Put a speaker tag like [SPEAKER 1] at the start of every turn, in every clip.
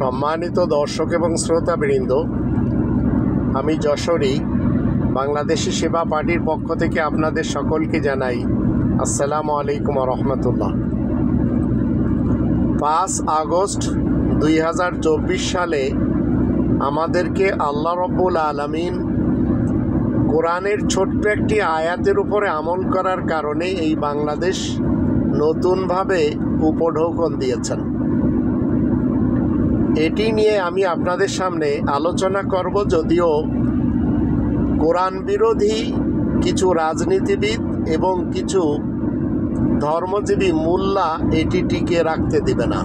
[SPEAKER 1] সম্মানিত দর্শক এবং শ্রোতাবৃন্দ, আমি যশোরী বাংলাদেশি সেবা পার্টির পক্ষ থেকে আপনাদের সকলকে জানাই আসসালামু আলাইকুম ওয়া রাহমাতুল্লাহ। 5 আগস্ট 2024 সালে আমাদেরকে আল্লাহ রাব্বুল আলামিন কোরআনের ছোট্ট একটি আয়াতের উপরে আমল করার কারণে এই বাংলাদেশ নতুনভাবে উপঢৌকন দিয়েছেন। এটি নিয়ে আমি আপনাদের সামনে আলোচনা করব, যদিও কোরআন বিরোধী কিছু রাজনীতিবিদ এবং কিছু ধর্মজীবী মোল্লা এটি টিকিয়ে রাখতে দিবে না।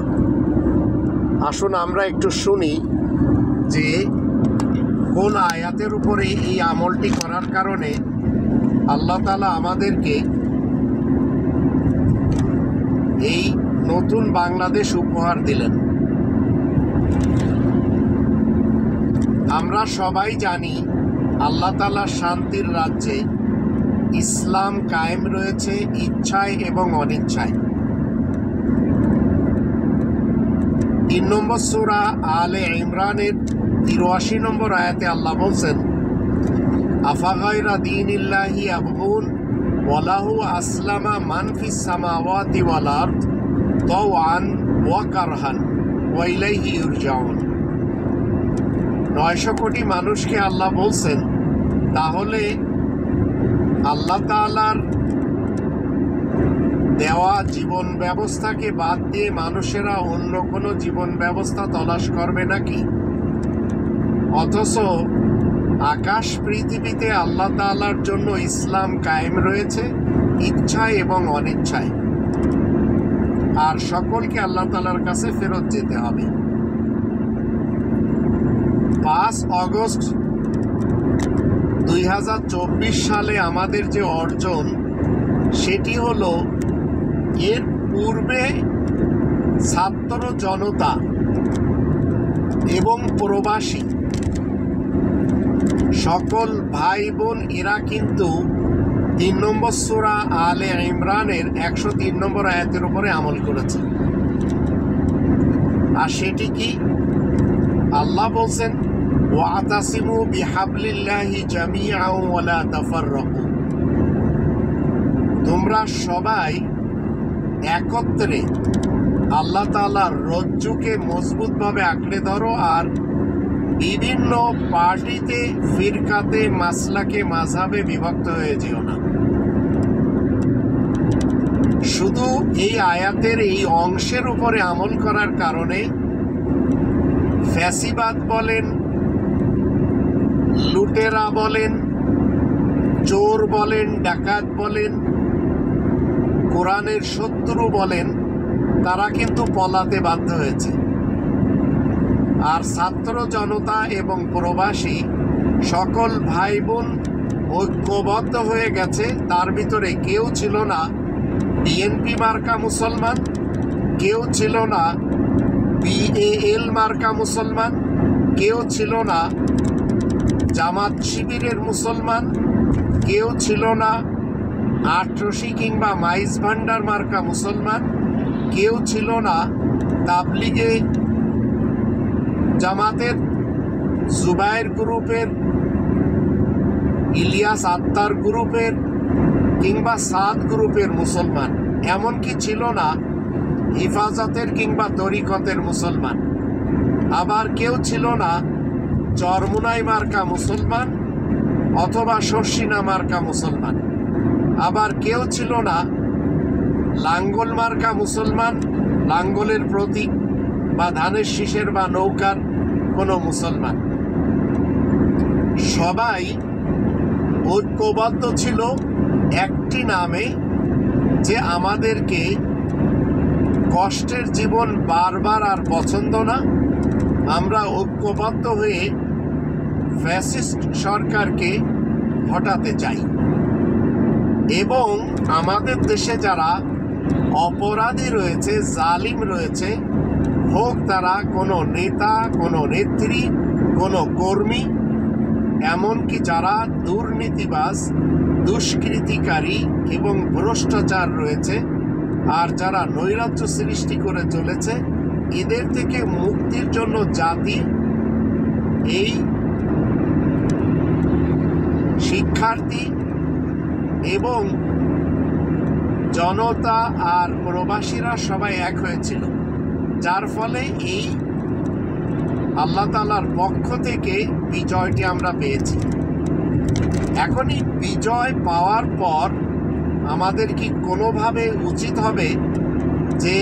[SPEAKER 1] আসুন আমরা একটু শুনি যে কোন আয়াতের উপরে এই আমলটি করার কারণে আল্লাহ তাআলা আমাদেরকে এই নতুন বাংলাদেশ উপহার দিলেন। আমরা সবাই জানি আল্লাহ তাআলার শান্তির রাজ্যে ইসলাম কায়েম রয়েছে ইচ্ছায় এবং অনিচ্ছায়। 3 নম্বর সূরা আলে ইমরানের 83 নম্বর আয়াতে আল্লাহ বলছেন, আফাগায়রা দীনিল্লাহি ইয়াবগুন ওয়া লাহু আসলামা মান ফিস সামাওয়াতি ওয়াল আরদ তাওআন ওয়া কারহান ওয়া ইলাইহি ইরজাউন। 900 কোটি মানুষকে আল্লাহ বলছেন, তাহলে আল্লাহ তাআলার দেওয়া জীবন ব্যবস্থাকে বাদ দিয়ে মানুষেরা অন্য কোনো জীবন ব্যবস্থা তলাশ করবে নাকি? অথচ আকাশ পৃথিবীতে আল্লাহ তাআলার জন্য ইসলাম কায়েম রয়েছে ইচ্ছায় এবং অনিচ্ছায়, আর সকলকে আল্লাহ তাআলার কাছে ফেরত যেতে হবে। 5 আগস্ট 2024 সালে আমাদের যে অর্জন, সেটি হলো এর পূর্বে ছাত্র জনতা এবং প্রবাসী সকল ভাই বোন এরা কিন্তু 3 নম্বর সূরা আলে ইমরানের 103 নম্বর আয়াতের উপরে আমল করেছে। আর সেটি কি? আল্লাহ বলছেন, ওয়াতাসিমু বিহাবলিল্লাহি জামিআন ওয়া লা তাফাররাকু। তোমরা সবাই একত্রে আল্লাহ তাআলার রজ্জুকে মজবুতভাবে আঁকড়ে ধরো, আর বিভিন্ন পার্টিতে, ফিরকাতে, মাসলাকে, মাযহাবে বিভক্ত হয়ে যেও না। শুধু এই আয়াতের এই অংশের উপরে আমল করার কারণে ফ্যাসিবাদ বলেন, লুটেরা বলেন, চোর বলেন, ডাকাত বলেন, কোরআনের শত্রু বলেন, তারা কিন্তু পলাতে বাধ্য হয়েছে। আর ছাত্র জনতা এবং প্রবাসী সকল ভাই বোন ঐক্যবদ্ধ হয়ে গেছে। তার ভিতরে কেউ ছিল না বিএনপি মার্কা মুসলমান, কেউ ছিল না PAL মার্কা মুসলমান, কেউ ছিল না জামাত শিবিরের মুসলমান, কেউ ছিল না আটরশি কিংবা মাইজ ভান্ডার মার্কা মুসলমান, কেউ ছিল না তাবলিগে জামাতের জুবায়ের গ্রুপের, ইলিয়াস আত্তার গ্রুপের কিংবা সাদ গ্রুপের মুসলমান, এমনকি ছিল না হিফাজতের কিংবা তরিকতের মুসলমান। আবার কেউ ছিল না চরমুনাই মার্কা মুসলমান অথবা শর্ষিনা মার্কা মুসলমান। আবার কেউ ছিল না লাঙ্গল মার্কা মুসলমান, লাঙ্গলের প্রতীক বা ধানের শীষের বা নৌকার কোনো মুসলমান। সবাই ঐক্যবদ্ধ ছিল একটি নামে, যে আমাদেরকে কষ্টের জীবন বারবার আর পছন্দ না। আমরা ঐক্যবদ্ধ হয়ে ফ্যাসিস্ট সরকারকে হটাতে চাই, এবং আমাদের দেশে যারা অপরাধী রয়েছে, জালিম রয়েছে, হোক তারা কোনো নেতা, কোনো নেত্রী, কোনো কর্মী, এমনকি যারা দুর্নীতিবাজ, দুষ্কৃতিকারী এবং ভ্রষ্টাচার রয়েছে, আর যারা নৈরাজ্য সৃষ্টি করে চলেছে, এদের থেকে মুক্তির জন্য জাতি এই শিক্ষার্থী এবং জনতা আর প্রবাসীরা সবাই এক হয়েছিল, যার ফলে এই আল্লাহ তাআলার পক্ষ থেকে বিজয়টি আমরা পেয়েছি। এখনই বিজয় পাওয়ার পর আমাদের কি কোনোভাবে উচিত হবে যে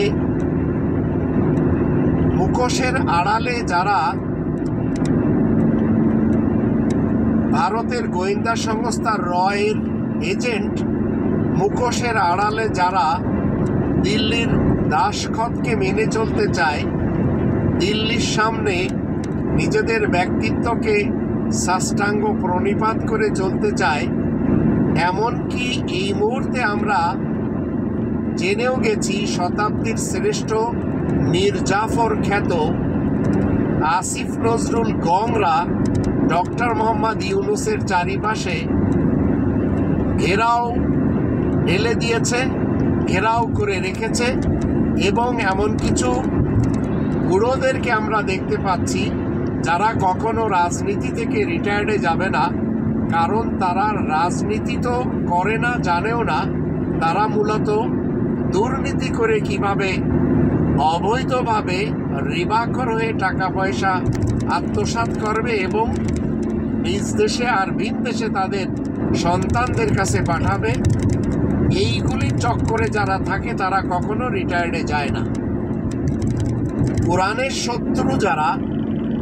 [SPEAKER 1] মুখোশের আড়ালে যারা ভারতের গোয়েন্দা সংস্থা রয়ের এজেন্ট, মুখোশের আড়ালে যারা দিল্লির দাসখতকে মেনে চলতে চায়, দিল্লির সামনে নিজেদের ব্যক্তিত্বকে সাষ্টাঙ্গ প্রণিপাত করে চলতে চায়, এমনকি এই মুহূর্তে আমরা জেনেও গেছি শতাব্দীর শ্রেষ্ঠ মীর জাফর খ্যাত আসিফ নজরুল গংরা ডক্টর মোহাম্মদ ইউনূসের চারিপাশে ঘেরাও ঢেলে দিয়েছে, ঘেরাও করে রেখেছে এবং এমন কিছু বুড়োদেরকে আমরা দেখতে পাচ্ছি যারা কখনো রাজনীতি থেকে রিটায়ার্ডে যাবে না, কারণ তারা রাজনীতি তো করে না, জানেও না। তারা মূলত দুর্নীতি করে কিভাবে অবৈধভাবে রিবাখর হয়ে টাকা পয়সা আত্মসাৎ করবে এবং নিজ দেশে আর ভিন দেশে তাদের সন্তানদের কাছে পাঠাবে, এইগুলির চক্করে যারা থাকে তারা কখনো রিটায়ার্ডে যায় না। কোরআনের শত্রু যারা,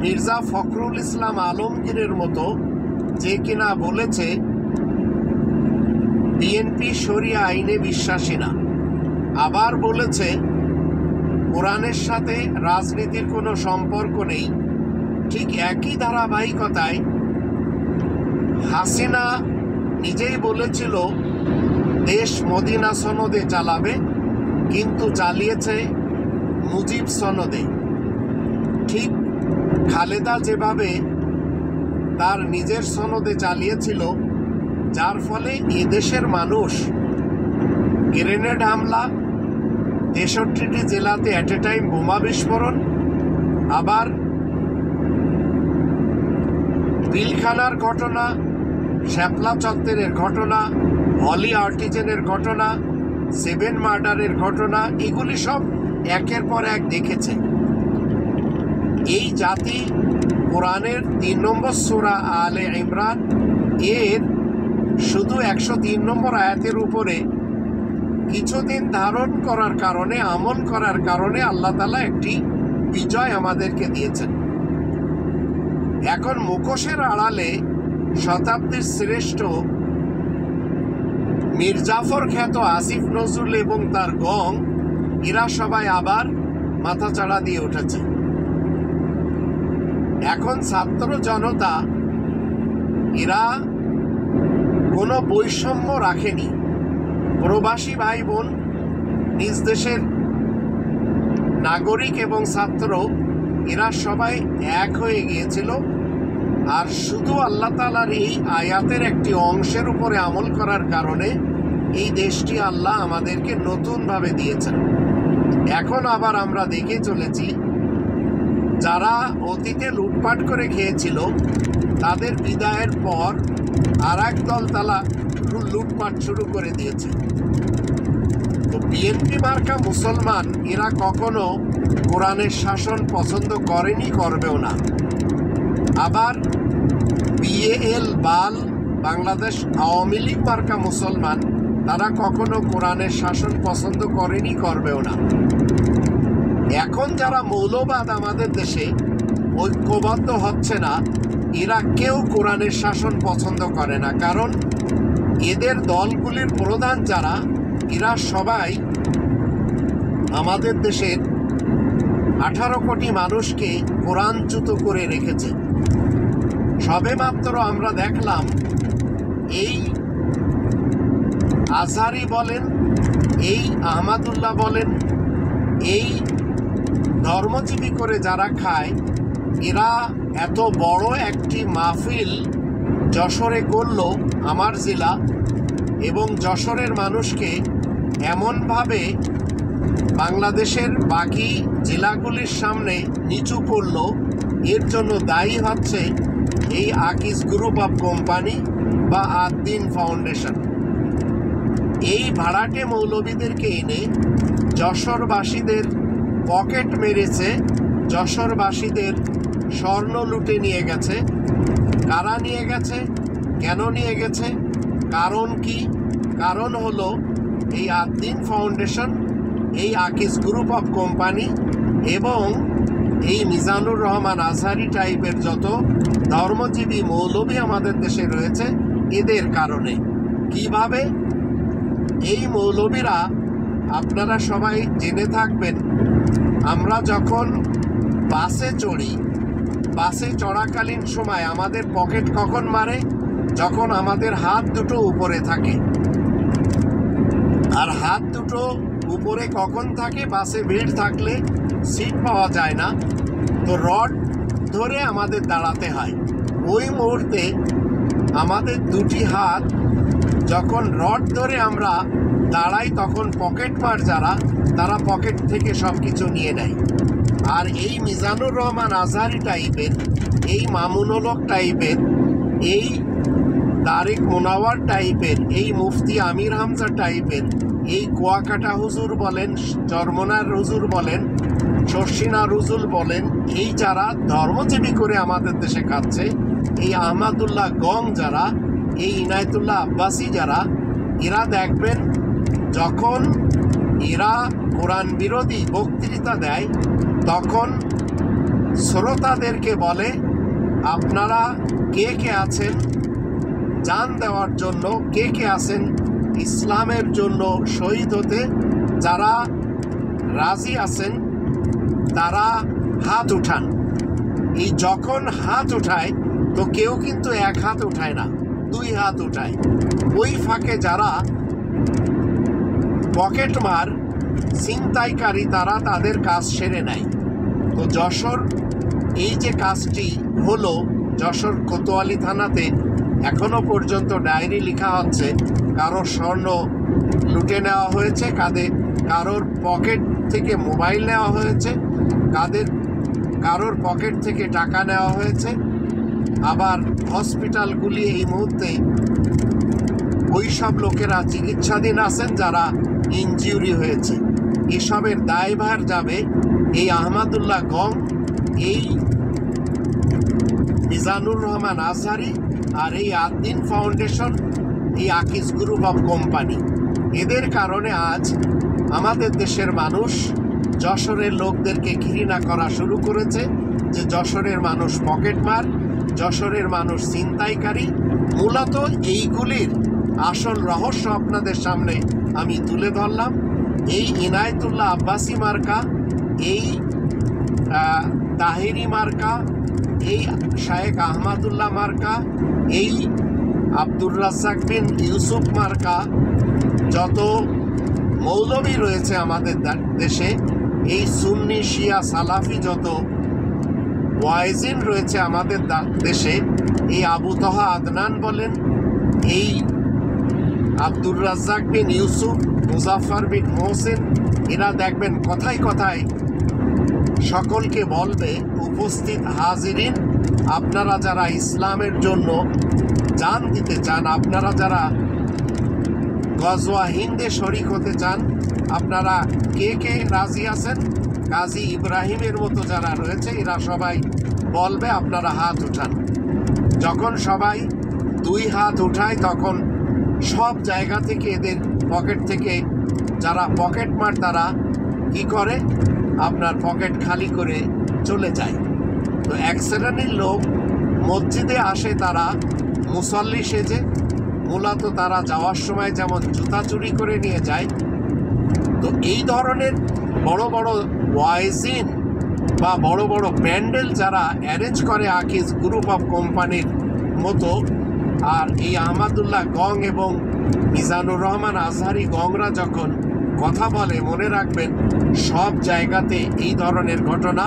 [SPEAKER 1] মির্জা ফখরুল ইসলাম আলমগীরের মতো, যে কিনা বলেছে বিএনপি শরিয়া আইনে বিশ্বাসী না, আবার বলেছে কোরআনের সাথে রাজনীতির কোনো সম্পর্ক নেই, ঠিক একই ধারাবাহিকতায় হাসিনা নিজেই বলেছিল দেশ মদিনা সনদে চালাবে, কিন্তু চালিয়েছে মুজিব সনদে। ঠিক খালেদা যেভাবে তার নিজের সনদে চালিয়েছিল, যার ফলে এদেশের মানুষ গ্রেনেড হামলা, 63টি জেলাতে অ্যাট এ টাইম বোমা বিস্ফোরণ, আবার পিলখানার ঘটনা, শ্যাপলা চত্বরের ঘটনা, হলি আর্টিজেনের ঘটনা, 7 মার্ডারের ঘটনা, এগুলি সব একের পর এক দেখেছে। এই জাতি কোরআনের 3 নম্বর সূরা আলে ইমরান এর শুধু 103 নম্বর আয়াতের উপরে কিছুদিন ধারণ করার কারণে, আমল করার কারণে আল্লাহ তাআলা একটি বিজয় আমাদেরকে দিয়েছেন। এখন মুখোশের আড়ালে শতাব্দীর শ্রেষ্ঠ মীর জাফর খ্যাত আসিফ নজরুল এবং তার গং, এরা সবাই আবার মাথাচাড়া দিয়ে উঠেছে। এখন ছাত্র জনতা এরা কোনো বৈষম্য রাখেনি। প্রবাসী ভাই বোন, নিজ দেশের নাগরিক এবং ছাত্র, এরা সবাই এক হয়ে গিয়েছিল। আর শুধু আল্লাহ তাআলার এই আয়াতের একটি অংশের উপরে আমল করার কারণে এই দেশটি আল্লাহ আমাদেরকে নতুনভাবে দিয়েছেন। এখন আবার আমরা দেখে চলেছি যারা অতীতে লুটপাট করে খেয়েছিল তাদের বিদায়ের পর আর এক দল তারা লুটপাট শুরু করে দিয়েছে। তো বিএনপি মার্কা মুসলমান এরা কখনো কোরআনের শাসন পছন্দ করেনি, করবেও না। আবার বিএএল বাল বাংলাদেশ আওয়ামী লীগ মার্কা মুসলমান, তারা কখনো কোরআনের শাসন পছন্দ করেনি, করবেও না। এখন যারা মৌলবাদ আমাদের দেশে ঐক্যবদ্ধ হচ্ছে না, এরা কেউ কোরআনের শাসন পছন্দ করে না, কারণ এদের দলগুলির প্রধান যারা, এরা সবাই আমাদের দেশের 18 কোটি মানুষকে কোরআনচ্যুত করে রেখেছে। সবেমাত্র আমরা দেখলাম এই আজহারি বলেন, এই আহমদুল্লাহ বলেন, এই ধর্মজীবী করে যারা খায়, এরা এত বড় একটি মাহফিল যশোরে করলো, আমার জেলা, এবং যশোরের মানুষকে এমনভাবে বাংলাদেশের বাকি জেলাগুলির সামনে নিচু পড়ল, এর জন্য দায়ী হচ্ছে এই আকিজ গ্রুপ অফ কোম্পানি বা আদ-দ্বীন ফাউন্ডেশন। এই ভাড়াটে মৌলবীদেরকে এনে যশোরবাসীদের পকেট মেরেছে, যশোরবাসীদের স্বর্ণ লুটে নিয়ে গেছে। কারা নিয়ে গেছে, কেন নিয়ে গেছে, কারণ কি? কারণ হলো এই আদ-দ্বীন ফাউন্ডেশন, এই আকিজ গ্রুপ অফ কোম্পানি এবং এই মিজানুর রহমান আজহারি টাইপের যত ধর্মজীবী মৌলবী আমাদের দেশে রয়েছে, এদের কারণে। কিভাবে? এই মৌলবীরা, আপনারা সবাই জেনে থাকবেন, আমরা যখন বাসে চড়ি, বাসে চড়াকালীন সময় আমাদের পকেট কখন মারে? যখন আমাদের হাত দুটো উপরে থাকে। আর হাত দুটো উপরে কখন থাকে? বাসে ভিড় থাকলে সিট পাওয়া যায় না, তো রড ধরে আমাদের দাঁড়াতে হয়। ওই মুহূর্তে আমাদের দুটি হাত যখন রড ধরে আমরা দাঁড়াই, তখন পকেট মার যারা, তারা পকেট থেকে সব কিছু নিয়ে নেয়। আর এই মিজানুর রহমান আজহারি টাইপের, এই মামুনুল হক টাইপের, এই তারেক মুনাওয়ার টাইপের, এই মুফতি আমির হামজা টাইপের, এই কুয়াকাটা হুজুর বলেন, চরমনার হুজুর বলেন, শর্ষিনা রুজুল বলেন, এই যারা ধর্মজীবী করে আমাদের দেশে খাচ্ছে, এই আহমদুল্লাহ গং যারা, এই ইনায়েতুল্লাহ আব্বাসী যারা, এরা দেখবেন যখন এরা কোরআন বিরোধী বক্তৃতা দেয়, তখন শ্রোতাদেরকে বলে, আপনারা কে কে আছেন জান দেওয়ার জন্য, কে কে আছেন ইসলামের জন্য শহীদ হতে, যারা রাজি আছেন তারা হাত উঠান। এই যখন হাত উঠায়, তো কেউ কিন্তু এক হাত উঠায় না, দুই হাত উঠায়। ওই ফাঁকে যারা পকেটমার ছিনতাইকারী, তারা তাদের কাজ সেরে নেয়। তো যশোর এই যে কাজটি হলো, যশোর কোতোয়ালি থানাতে এখনো পর্যন্ত ডায়েরি লেখা হচ্ছে, কারোর স্বর্ণ লুটে নেওয়া হয়েছে, কারোর পকেট থেকে মোবাইল নেওয়া হয়েছে, কারোর পকেট থেকে টাকা নেওয়া হয়েছে। আবার হসপিটালগুলি এই মুহূর্তে ওই সব লোকেরা চিকিৎসাধীন আছেন যারা ইনজিউরি হয়েছে। এসবের দায়ভার যাবে এই আহমদুল্লাহ গং, এই মিজানুর রহমান আজহারি, আর এই আদ-দ্বীন ফাউন্ডেশন, এই আকিজ গ্রুপ অফ কোম্পানি। এদের কারণে আজ আমাদের দেশের মানুষ যশোরের লোকদেরকে ঘৃণা করা শুরু করেছে, যে যশোরের মানুষ পকেটমার, যশোরের মানুষ ছিনতাইকারী। মূলত এইগুলির আসল রহস্য আপনাদের সামনে আমি তুলে ধরলাম। এই ইনায়েতুল্লাহ আব্বাসী মার্কা, এই তাহেরি মার্কা, এই শায়েখ আহমদুল্লাহ মার্কা, এই আব্দুর রাজ্জাক বিন ইউসুফ মার্কা, যত মৌলবী রয়েছে আমাদের দেশে, এই সুন্নি শিয়া সালাফি যত ওয়াইজিন রয়েছে আমাদের দেশে, এই আবু তহা আদনান বলেন, এই আব্দুর রাজ্জাক বিন ইউসুফ, মুজাফফর বিন মোহসেন, এরা দেখবেন কথায় কথায় সকলকে বলবে, উপস্থিত হাজিরিন, আপনারা যারা ইসলামের জন্য জান দিতে চান, আপনারা যারা গজওয়া হিন্দে শরিক হতে চান, আপনারা কে কে রাজি আছেন? কাজী ইব্রাহিমের মতো যারা রয়েছে, এরা সবাই বলবে আপনারা হাত উঠান। যখন সবাই দুই হাত উঠায়, তখন সব জায়গা থেকে এদের পকেট থেকে যারা পকেটমার, তারা কি করে? আপনার পকেট খালি করে চলে যায়। তো এক শ্রেণীর লোক মসজিদে আসে, তারা মুসল্লি সেজে, মূলত তারা যাওয়ার সময় যেমন জুতা চুরি করে নিয়ে যায়। তো এই ধরনের বড় বড় ওয়াইজিন বা বড় বড় প্যান্ডেল যারা অ্যারেঞ্জ করে আকিজ গ্রুপ অফ কোম্পানির মতো, আর এই আহমদুল্লাহ গং এবং মিজানুর রহমান আজহারি গংরা যখন কথা বলে, মনে রাখবেন সব জায়গাতে এই ধরনের ঘটনা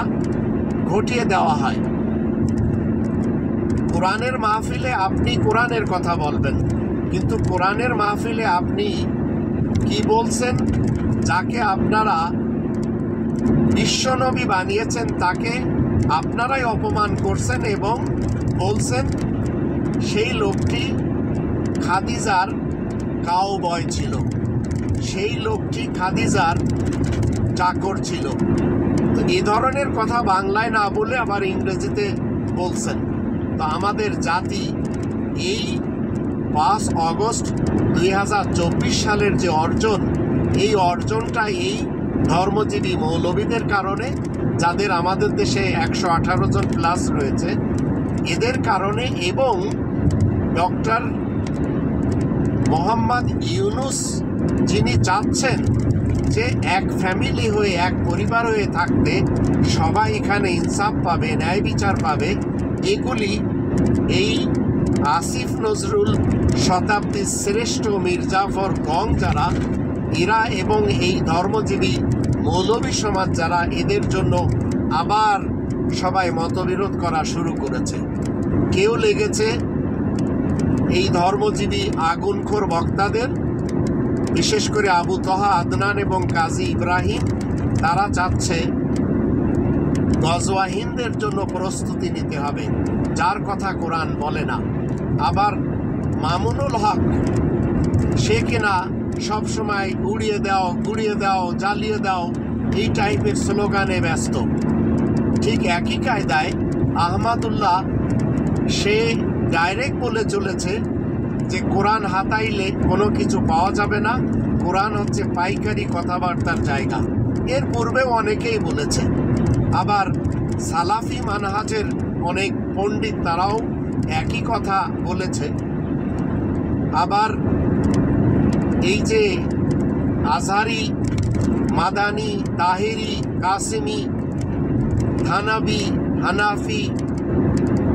[SPEAKER 1] ঘটিয়ে দেওয়া হয়। কোরআনের মাহফিলে আপনি কোরআনের কথা বলবেন, কিন্তু কোরআনের মাহফিলে আপনি কি বলছেন যাকে আপনারা বিশ্বনবী বানিয়েছেন তাকে আপনারাই অপমান করছেন এবং বলছেন সেই লোকটি খাদিজার কাউবয় ছিল, সেই লোকটি খাদিজার চাকর ছিল। তো এই ধরনের কথা বাংলায় না বলে আবার ইংরেজিতে বলছেন। তো আমাদের জাতি এই 5 আগস্ট 2024 সালের যে অর্জন, এই অর্জনটা এই ধর্মজীবী মৌলবীদের কারণে, যাদের আমাদের দেশে 118 জন প্লাস রয়েছে, এদের কারণে, এবং ডক্টর মোহাম্মদ ইউনূস যিনি চাচ্ছেন যে এক ফ্যামিলি হয়ে, এক পরিবার হয়ে থাকতে, সবাই এখানে ইনসাফ পাবে, ন্যায় বিচার পাবে, এগুলি এই আসিফ নজরুল, শতাব্দীর শ্রেষ্ঠ মীর জাফর গং যারা, এরা এবং এই ধর্মজীবী মৌলবী সমাজ যারা, এদের জন্য আবার সবাই মতবিরোধ করা শুরু করেছে। কেউ লেগেছে এই ধর্মজীবী আগুনখোর বক্তাদের, বিশেষ করে আবু তহা আদনান এবং কাজী ইব্রাহিম, তারা চাচ্ছে গজওয়া হিন্দের জন্য প্রস্তুতি নিতে হবে, যার কথা কোরআন বলে না। আবার মামুনুল হক, সে কিনা সবসময় উড়িয়ে দাও, গুড়িয়ে দাও, জ্বালিয়ে দাও, এই টাইপের স্লোগানে ব্যস্ত। ঠিক একই কায়দায় আহমদুল্লাহ, সে ডাইরেক্ট বলে চলেছে যে কোরআন হাতাইলে কোনো কিছু পাওয়া যাবে না, কোরআন হচ্ছে পাইকারি কথাবার্তার জায়গা। এর পূর্বেও অনেকেই বলেছে। আবার সালাফি মানহাজের অনেক পণ্ডিত, তারাও একই কথা বলেছে। আবার এই যে আজহারি, মাদানি, তাহেরি, কাসেমি, থানাবি, হানাফি,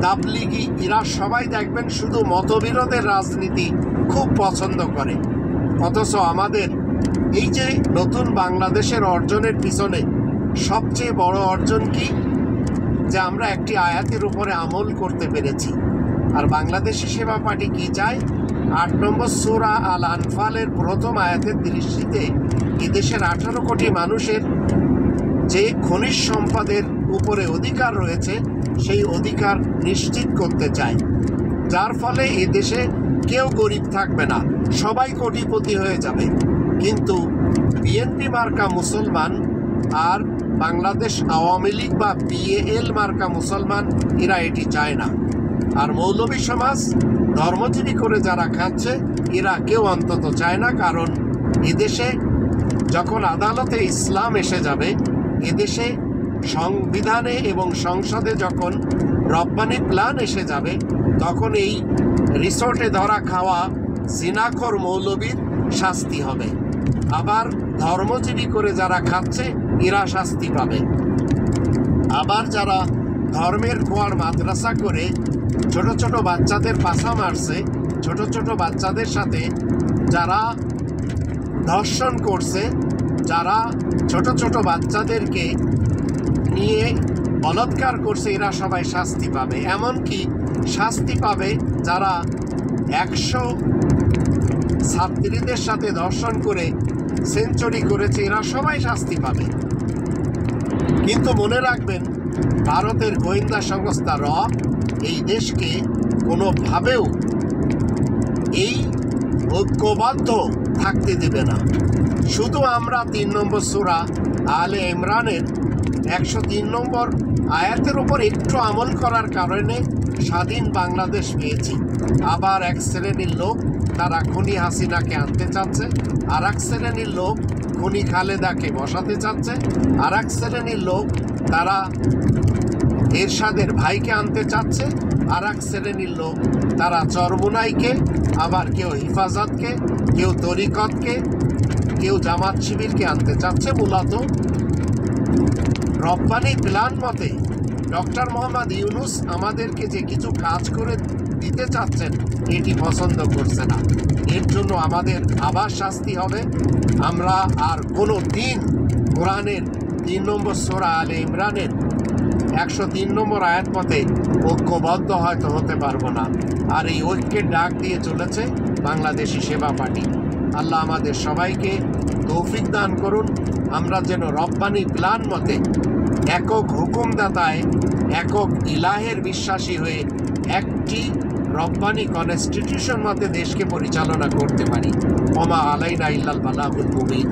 [SPEAKER 1] তাবলিগি, এরা সবাই দেখবেন শুধু মতবিরোধের রাজনীতি খুব পছন্দ করে। অথচ আমাদের এই যে নতুন বাংলাদেশের অর্জনের পিছনে সবচেয়ে বড় অর্জন কি? যে আমরা একটি আয়াতের উপরে আমল করতে পেরেছি। আর বাংলাদেশি সেবা পার্টি কি চায়? 8 নম্বর সূরা আল আনফালের প্রথম আয়াতের দৃষ্টিতে এদেশের 18 কোটি মানুষের যে খনিজ সম্পদের উপরে অধিকার রয়েছে, সেই অধিকার নিশ্চিত করতে চায়, যার ফলে এদেশে কেউ গরিব থাকবে না, সবাই কোটিপতি হয়ে যাবে। কিন্তু বিএনপি মার্কা মুসলমান আর বাংলাদেশ আওয়ামী লীগ বা বিএএল মার্কা মুসলমান, এরা এটি চায় না। আর মৌলবী সমাজ ধর্মজীবী করে যারা খাচ্ছে, এরা কেউ অন্তত চায় না। কারণ এদেশে যখন আদালতে ইসলাম এসে যাবে, এদেশে সংবিধানে এবং সংসদে যখন রব্বানি প্ল্যান এসে যাবে, তখন এই রিসোর্টে ধরা খাওয়া জিনাখোর মৌলবীর শাস্তি হবে। আবার ধর্মজীবী করে যারা খাচ্ছে, এরা শাস্তি পাবে। আবার যারা ধর্মের খোয়ার মাদ্রাসা করে ছোট ছোট বাচ্চাদের পাছা মারছে, ছোট ছোট বাচ্চাদের সাথে যারা ধর্ষণ করছে, যারা ছোট ছোট বাচ্চাদেরকে নিয়ে বলৎকার করছে, এরা সবাই শাস্তি পাবে। এমনকি শাস্তি পাবে যারা 100 ছাত্রীদের সাথে ধর্ষণ করে সেঞ্চুরি করেছে, এরা সবাই শাস্তি পাবে। কিন্তু মনে রাখবেন, ভারতের গোয়েন্দা সংস্থা র এই দেশকে কোনোভাবেও এই ঐক্যবদ্ধ থাকতে দেবে না। শুধু আমরা 3 নম্বর সূরা আলে ইমরানের 103 নম্বর আয়াতের উপর একটু আমল করার কারণে স্বাধীন বাংলাদেশ পেয়েছি। আবার এক শ্রেণীর লোক তারা খুনি হাসিনাকে আনতে চাচ্ছে, আর এক শ্রেণীর লোক খুনি খালেদাকে বসাতে চাচ্ছে, আর এক শ্রেণীর লোক তারা এরশাদের ভাইকে আনতে চাচ্ছে, আর এক শ্রেণীর লোক তারা চরমুনাইকে, আবার কেউ হিফাজতকে, কেউ তরিকতকে, কেউ জামাত শিবিরকে আনতে চাচ্ছে। মূলত রব্বানি প্ল্যান মতে ডক্টর মোহাম্মদ ইউনূস আমাদেরকে যে কিছু কাজ করে দিতে চাচ্ছেন, এটি পছন্দ করছে না। এর জন্য আমাদের আবার শাস্তি হবে। আমরা আর কোনো দিন কোরআনের 3 নম্বর সূরা আলে ইমরানের 103 নম্বর আয়াত মতে ঐক্যবদ্ধ হয়তো হতে পারবো না। আর এই ঐক্যের ডাক দিয়ে চলেছে বাংলাদেশি সেবা পার্টি। আল্লাহ আমাদের সবাইকে তৌফিক দান করুন। আমরা যেন রব্বানি প্ল্যান মতে একক হুকুমদাতায় একক ইলাহের বিশ্বাসী হয়ে একটি রব্বানি কনস্টিটিউশন মতে দেশকে পরিচালনা করতে পারি। ওমা আলাইনা ইল্লাল বালাগুল মুবিন।